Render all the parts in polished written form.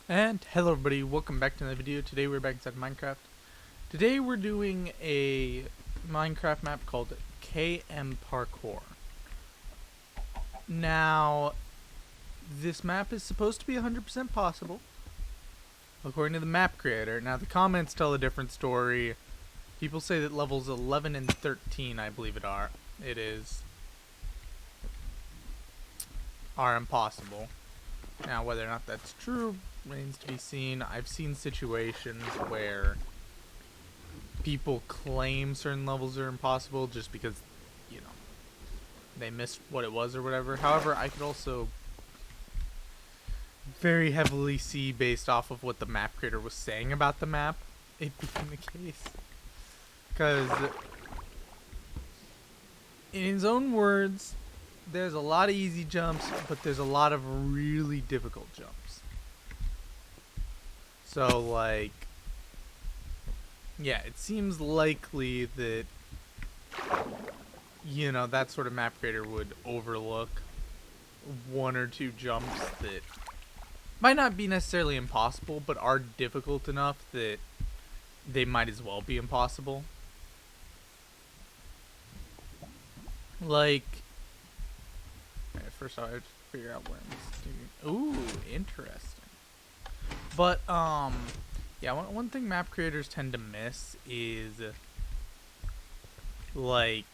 And hello everybody, welcome back to another video. Today we're back inside Minecraft. Today we're doing a Minecraft map called KM Parkour. Now, this map is supposed to be 100% possible, according to the map creator. Now the comments tell a different story. People say that levels 11 and 13, I believe are impossible. Now whether or not that's true remains to be seen. I've seen situations where people claim certain levels are impossible just because, you know, they missed what it was or whatever. However, I could also very heavily see, based off of what the map creator was saying about the map, it being the case. Because, in his own words, there's a lot of easy jumps, but there's a lot of really difficult jumps. So, like, yeah, it seems likely that, you know, that sort of map creator would overlook one or two jumps that might not be necessarily impossible, but are difficult enough that they might as well be impossible. Like, first I have to figure out where I'm doing. Ooh, interesting. But, yeah, one thing map creators tend to miss is, like,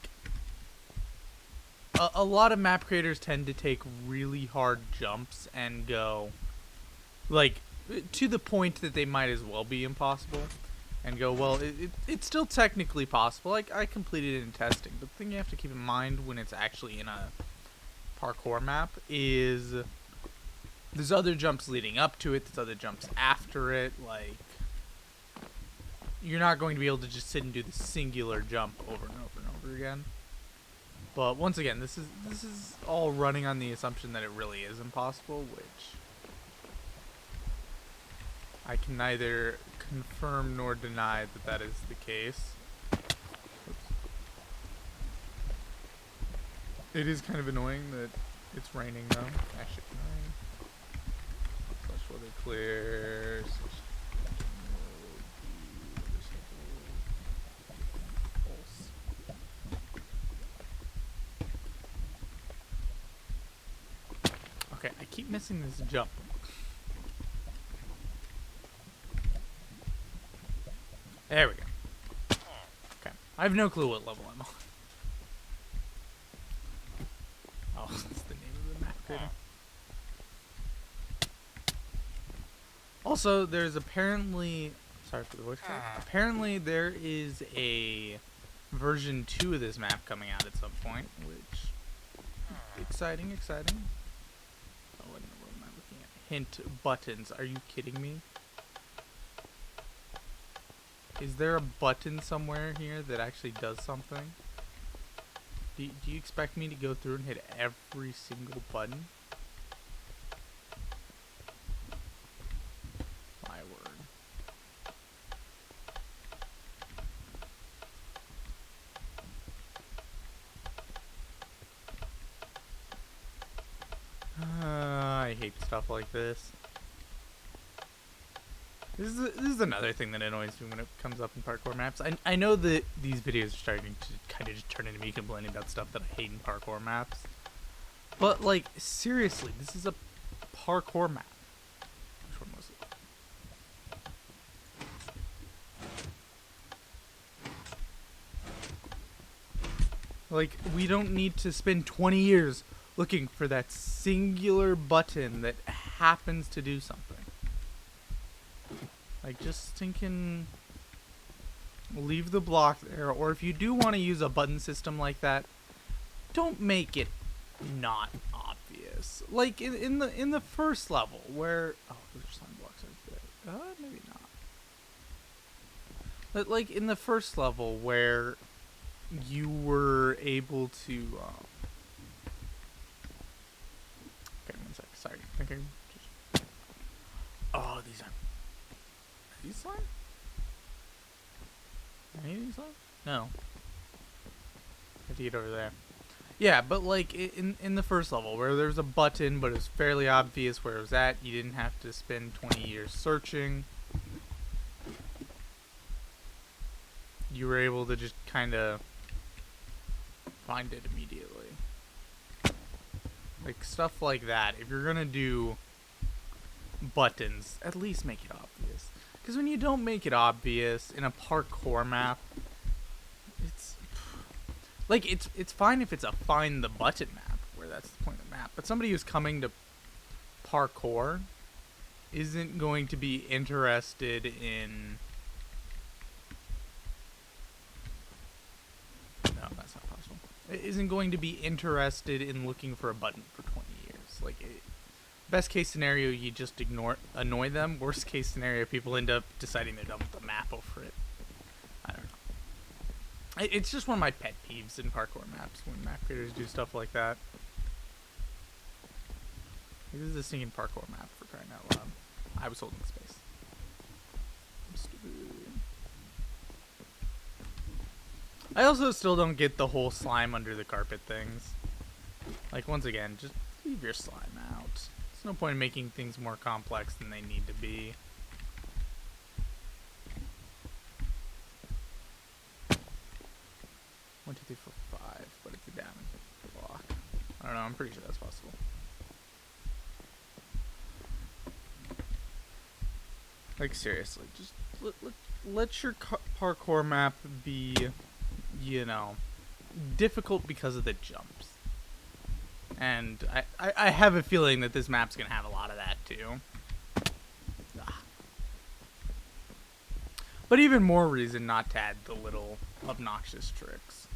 a lot of map creators tend to take really hard jumps and go, like, to the point that they might as well be impossible, and go, well, it's still technically possible. Like, I completed it in testing, but the thing you have to keep in mind when it's actually in a parkour map is there's other jumps leading up to it, there's other jumps after it. Like, you're not going to be able to just sit and do the singular jump over and over and over again. But once again, this is all running on the assumption that it really is impossible, which I can neither confirm nor deny that that is the case. Oops. It is kind of annoying that it's raining though. Actually, slash weather clear. Okay, I keep missing this jump. There we go. Okay, I have no clue what level I'm on. Oh, that's the name of the map creator. Also, there's apparently, sorry for the voice crack. Apparently there is a version 2 of this map coming out at some point, which, exciting. Oh, what am I looking at? Hint buttons. Are you kidding me? Is there a button somewhere here that actually does something? Do you expect me to go through and hit every single button? My word. I hate stuff like this. This is another thing that annoys me when it comes up in parkour maps. I know that these videos are starting to kind of just turn into me complaining about stuff that I hate in parkour maps. But, like, seriously, this is a parkour map. Which one was it? Like, we don't need to spend 20 years looking for that singular button that happens to do something. Like, just thinking, leave the block there, or if you do want to use a button system like that, don't make it not obvious. Like in the first level where, oh, there's slime blocks right there. Maybe not. But like in the first level where you were able to, okay, one sec. Sorry, thinking. Oh, these are. These slime? Are any of these slime? No. I have to get over there. Yeah, but like in the first level where there's a button, but it's fairly obvious where it was at. You didn't have to spend 20 years searching. You were able to just kind of find it immediately. Like stuff like that. If you're gonna do buttons, at least make it obvious. Because when you don't make it obvious in a parkour map, it's like it's fine if it's a find the button map where that's the point of the map. But somebody who's coming to parkour isn't going to be interested in. No, that's not possible. Isn't going to be interested in looking for a button for 20 years. Like, best case scenario, you just annoy them. Worst case scenario, people end up deciding they're done with the map over it. I don't know. It's just one of my pet peeves in parkour maps when map creators do stuff like that. This is a singing parkour map for crying out loud. I was holding space. I'm stupid. I also still don't get the whole slime under the carpet things. Like, once again, just leave your slime out. There's no point in making things more complex than they need to be. One, two, three, four, five. But it's a damage block. I don't know, I'm pretty sure that's possible. Like, seriously, just let your parkour map be, you know, difficult because of the jumps. And I have a feeling that this map's going to have a lot of that, too. But even more reason not to add the little obnoxious tricks.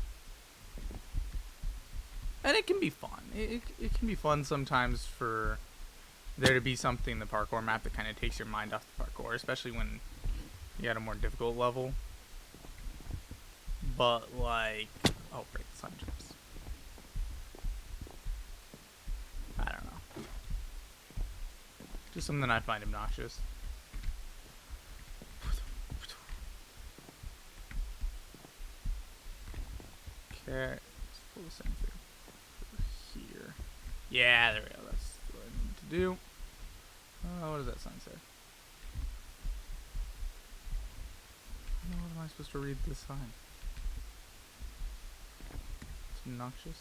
And it can be fun. It can be fun sometimes for there to be something in the parkour map that kind of takes your mind off the parkour, especially when you at a more difficult level. But like, oh great, sun jumps. I don't know. Just something I find obnoxious. Okay, let's pull the same thing over here. Yeah, there we go. That's what I need to do. What does that sign say? What am I supposed to read this sign? It's obnoxious.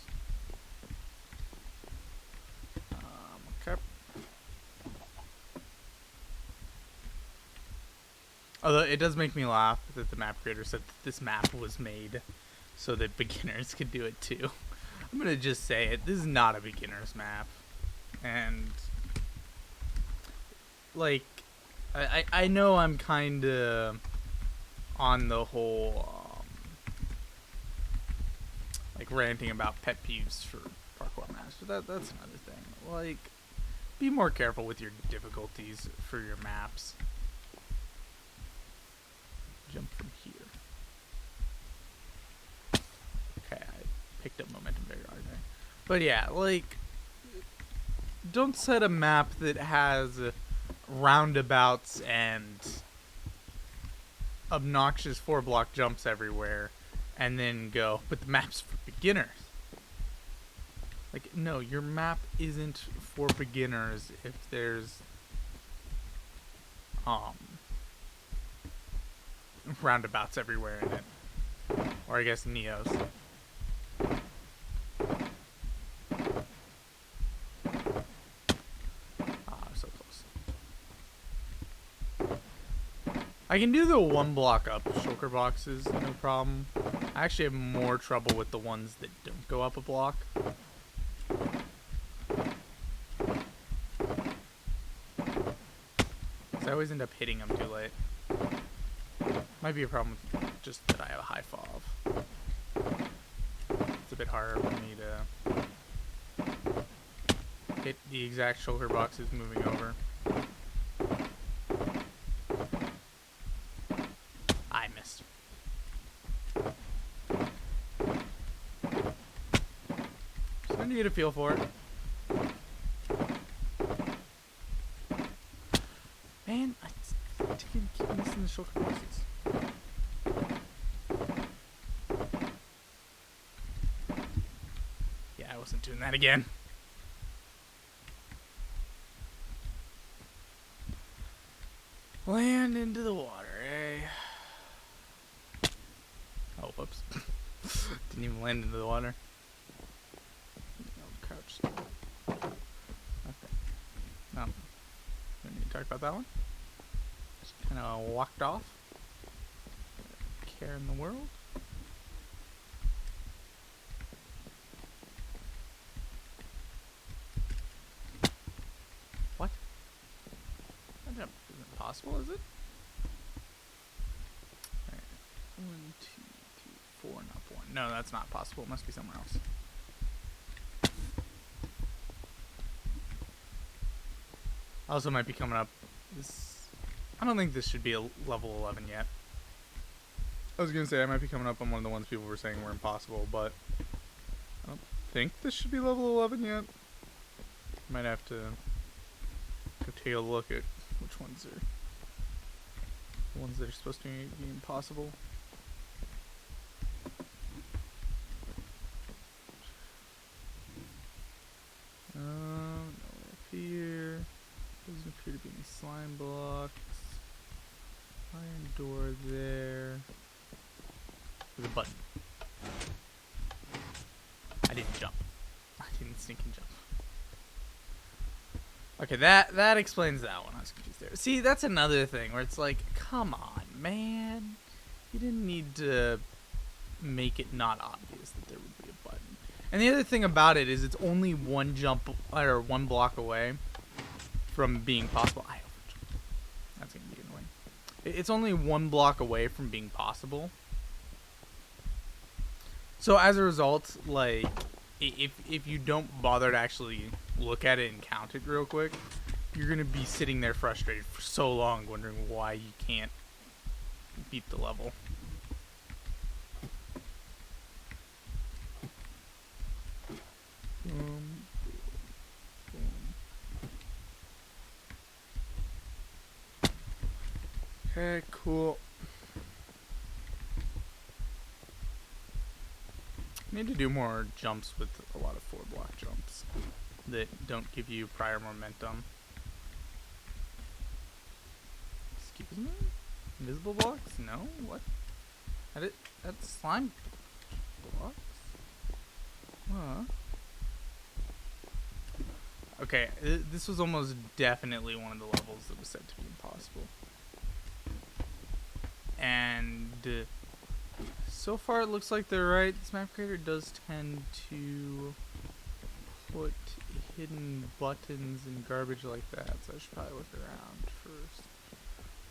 Okay. Although it does make me laugh that the map creator said that this map was made so that beginners could do it too. I'm gonna just say it. This is not a beginner's map. And like, I know I'm kinda on the whole like ranting about pet peeves for parkour maps, but that's another thing. Like, be more careful with your difficulties for your maps. Jump from here. Okay, I picked up momentum very hard there. But yeah, like, don't set a map that has roundabouts and obnoxious 4-block jumps everywhere and then go, but the map's for beginners. Like, no, your map isn't for beginners if there's roundabouts everywhere in it. Or I guess Neos. So close. I can do the 1-block up shulker boxes, no problem. I actually have more trouble with the ones that don't go up a block. I always end up hitting them too late. Might be a problem with just that I have a high fall. It's a bit harder for me to hit the exact shoulder boxes moving over. I missed. Just trying to get a feel for it. Man, I keep missing the shoulder boxes. doing that again. Land into the water, eh? Oh, whoops. Didn't even land into the water. No, crouch. Okay. No. Don't need to talk about that one. Just kind of walked off. Care in the world. What? That jump isn't possible, is it? Alright. 1, 2, 3, 4, and up 1. No, that's not possible. It must be somewhere else. Also might be coming up. This, I don't think this should be a level 11 yet. I was gonna say I might be coming up on one of the ones people were saying were impossible, but I don't think this should be level 11 yet. Might have to go take a look at which ones are the ones that are supposed to be impossible. Nowhere up here. Doesn't appear to be any slime blocks. Iron door there. There's a button. I didn't jump. I didn't sneak and jump. Okay, that explains that one. I was confused there. See, that's another thing where it's like, come on, man. You didn't need to make it not obvious that there would be a button. And the other thing about it is it's only one jump or one block away from being possible. I overjumped. That's gonna be annoying. It's only one block away from being possible. So as a result, like, if you don't bother to actually look at it and count it real quick, you're gonna be sitting there frustrated for so long, wondering why you can't beat the level. Boom, boom. Okay, cool. Need to do more jumps with a lot of 4-block jumps that don't give you prior momentum. Excuse me? Invisible blocks? No? What? That's slime blocks? Huh. Okay, this was almost definitely one of the levels that was said to be impossible. And so far it looks like they're right. This map creator does tend to put hidden buttons and garbage like that, so I should probably look around first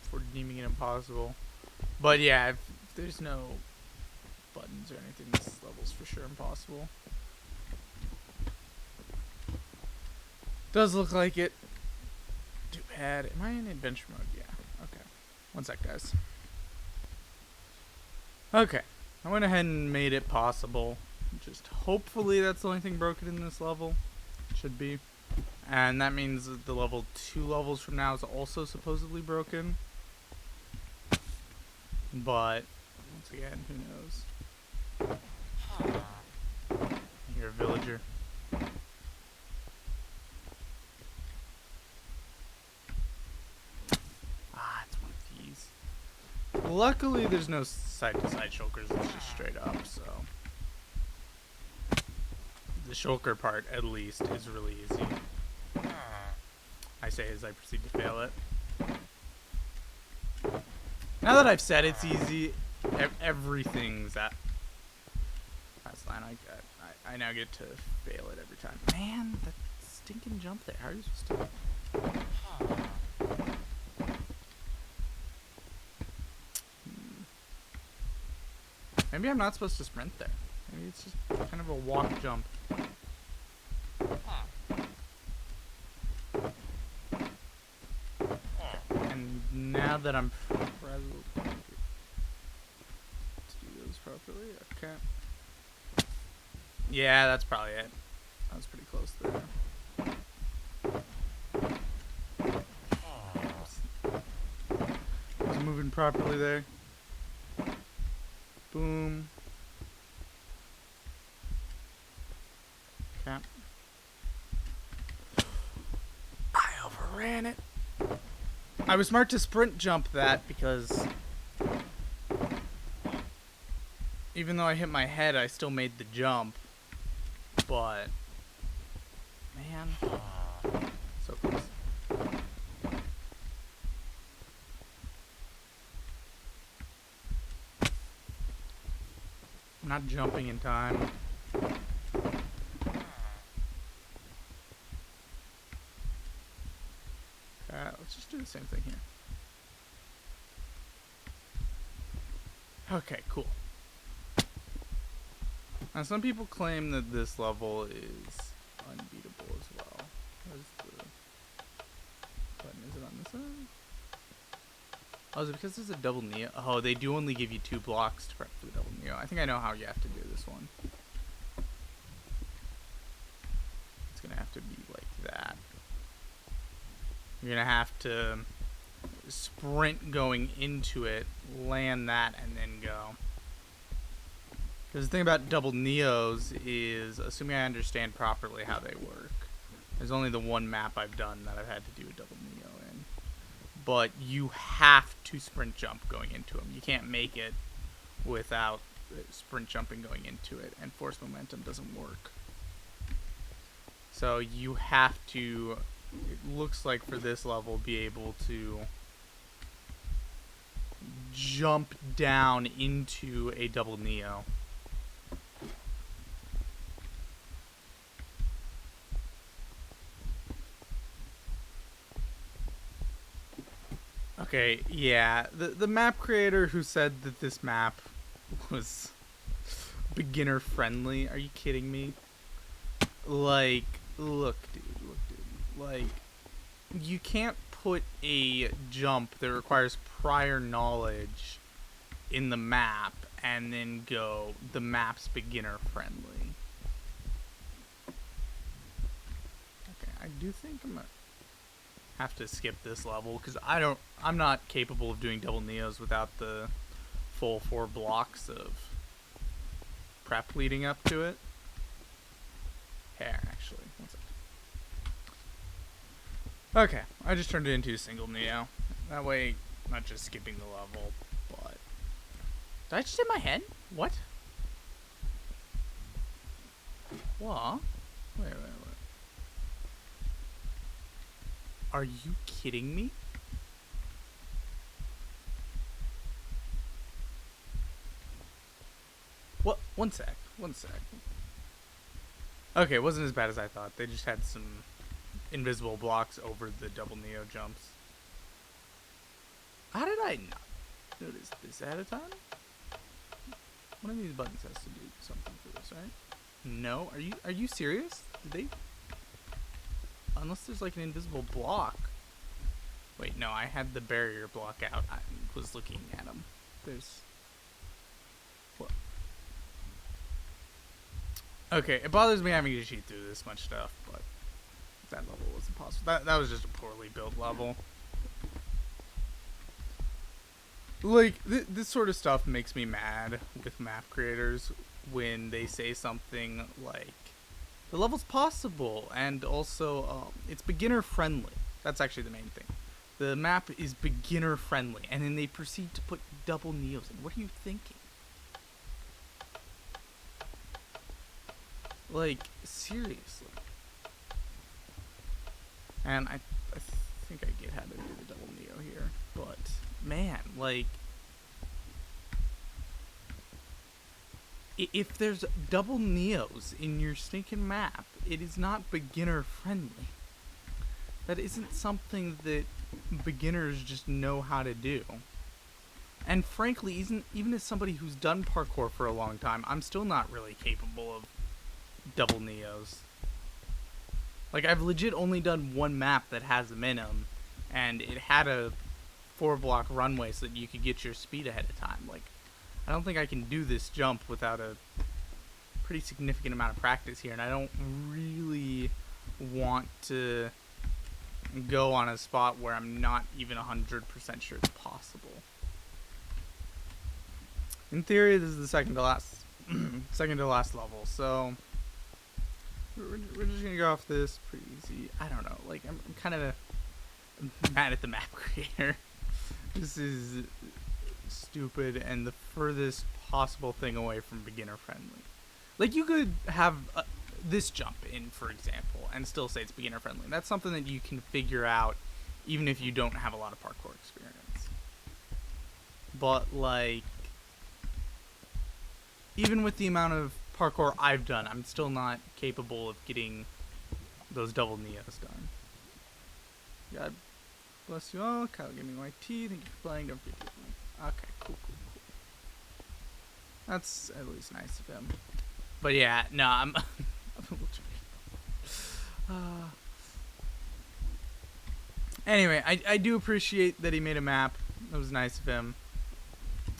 before deeming it impossible. But yeah, if there's no buttons or anything, this level's for sure impossible. Does look like it. Too bad. Am I in adventure mode? Yeah. Okay. One sec, guys. Okay. I went ahead and made it possible. Just hopefully that's the only thing broken in this level. Should be. And that means that the level 2 levels from now is also supposedly broken. But, once again, who knows? You're a villager. It's one of these. Luckily, there's no side-to-side shulkers. It's just straight up, so. The shulker part, at least, is really easy. I say as I proceed to fail it. Now that I've said it's easy, everything's that. That's line I now get to fail it every time. Man, that stinking jump there. How are you supposed to? Maybe I'm not supposed to sprint there. Maybe it's just kind of a walk jump. And now that I'm frazzled to do those properly, okay. Yeah, that's probably it. That was pretty close there. Was moving properly there. Boom. Okay. I was smart to sprint jump that because even though I hit my head, I still made the jump. But man, so close. I'm not jumping in time. Let's just do the same thing here. Okay, cool. Now, some people claim that this level is unbeatable as well. Where's the button? Is it on this side? Oh, is it because there's a double neo? Oh, they do only give you 2 blocks to prep for the double neo. I think I know how you have to do this one. It's gonna have to be like that. You're gonna have to sprint going into it, land that, and then go. Because the thing about double neos is, assuming I understand properly how they work, there's only the one map I've done that I've had to do a double neo in. But you have to sprint jump going into them. You can't make it without sprint jumping going into it, and force momentum doesn't work. So you have to, it looks like for this level, be able to jump down into a double neo. Okay, yeah, the map creator who said that this map was beginner friendly, are you kidding me? Like, look dude, like, you can't put a jump that requires prior knowledge in the map and then go, the map's beginner friendly. Okay, I do think I'm gonna have to skip this level because I'm not capable of doing double neos without the full 4 blocks of prep leading up to it. Here, actually, one second. Okay, I just turned it into a single neo. That way, I'm not just skipping the level, but... Did I just hit my head? What? What? Wait. Are you kidding me? What? One sec. Okay, it wasn't as bad as I thought. They just had some invisible blocks over the double neo jumps. How did I not notice this ahead of time? One of these buttons has to do something for this, right? No? Are you serious? Did they... Unless there's like an invisible block. Wait, no, I had the barrier block out. I was looking at them. There's... What? Okay, it bothers me having to cheat through this much stuff, but that level was impossible. That was just a poorly built level. Like, this sort of stuff makes me mad with map creators when they say something like, the level's possible, and also, it's beginner friendly. That's actually the main thing. The map is beginner friendly, and then they proceed to put double neos in. What are you thinking? Like, seriously. And I think I get how to do the double neo here, but, man, like... If there's double neos in your stinking map, it is not beginner friendly. That isn't something that beginners just know how to do. And frankly, even as somebody who's done parkour for a long time, I'm still not really capable of double neos. Like, I've legit only done one map that has them in them, and it had a 4-block runway so that you could get your speed ahead of time. Like, I don't think I can do this jump without a pretty significant amount of practice here, and I don't really want to go on a spot where I'm not even 100% sure it's possible. In theory, this is the second to last level, so we're just gonna go off this pretty easy. I don't know, like I'm kind of mad at the map creator. This is stupid and the furthest possible thing away from beginner friendly. Like, you could have this jump in, for example, and still say it's beginner friendly. That's something that you can figure out even if you don't have a lot of parkour experience. But, like, even with the amount of parkour I've done, I'm still not capable of getting those double neos done. God bless you all. Kyle GamingYT, thank you for playing. Don't forget to okay, cool. That's at least nice of him. But yeah, no, I'm a little tricky. Anyway, I do appreciate that he made a map. It was nice of him.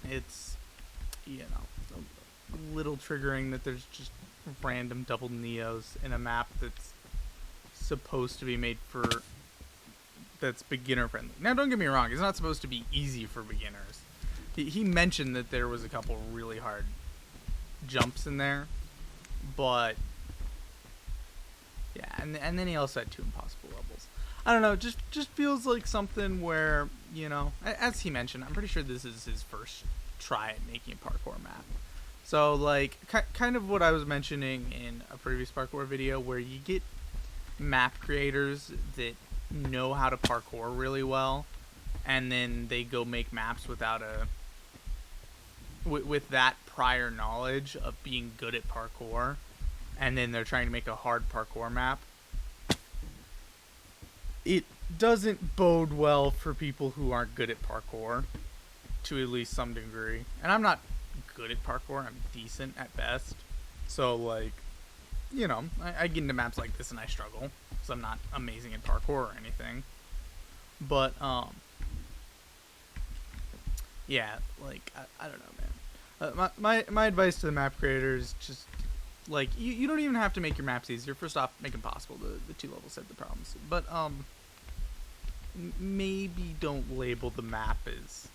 It's, you know, a little triggering that there's just random double neos in a map that's supposed to be made for, that's beginner friendly. Now, don't get me wrong, it's not supposed to be easy for beginners. He mentioned that there was a couple really hard jumps in there, but yeah, and then he also had 2 impossible levels. I don't know, just feels like something where, you know, as he mentioned, I'm pretty sure this is his first try at making a parkour map. So, like, kind of what I was mentioning in a previous parkour video, where you get map creators that know how to parkour really well, and then they go make maps without with that prior knowledge of being good at parkour, and then they're trying to make a hard parkour map. It doesn't bode well for people who aren't good at parkour, to at least some degree. And I'm not good at parkour, I'm decent at best. So, like, you know, I get into maps like this and I struggle, because I'm not amazing at parkour or anything. But, yeah, like, I don't know, man. My advice to the map creators, just, like, you don't even have to make your maps easier. First off, make them possible. The 2 levels had the problems. But, maybe don't label the map as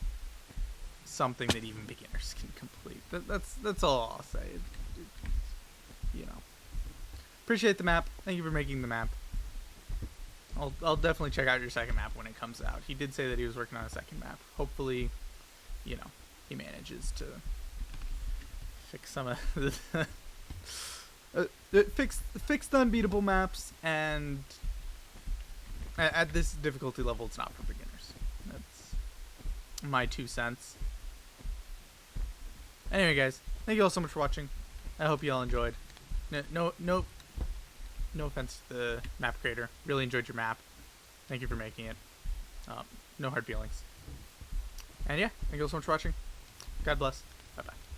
something that even beginners can complete. That's all I'll say. You know, appreciate the map. Thank you for making the map. I'll definitely check out your second map when it comes out. He did say that he was working on a second map. Hopefully, you know, he manages to fix some of the fix the unbeatable maps, and at this difficulty level, it's not for beginners. That's my 2 cents. Anyway, guys, thank you all so much for watching. I hope you all enjoyed. No offense to the map creator. Really enjoyed your map. Thank you for making it. No hard feelings. And yeah, thank you all so much for watching. God bless. Bye-bye.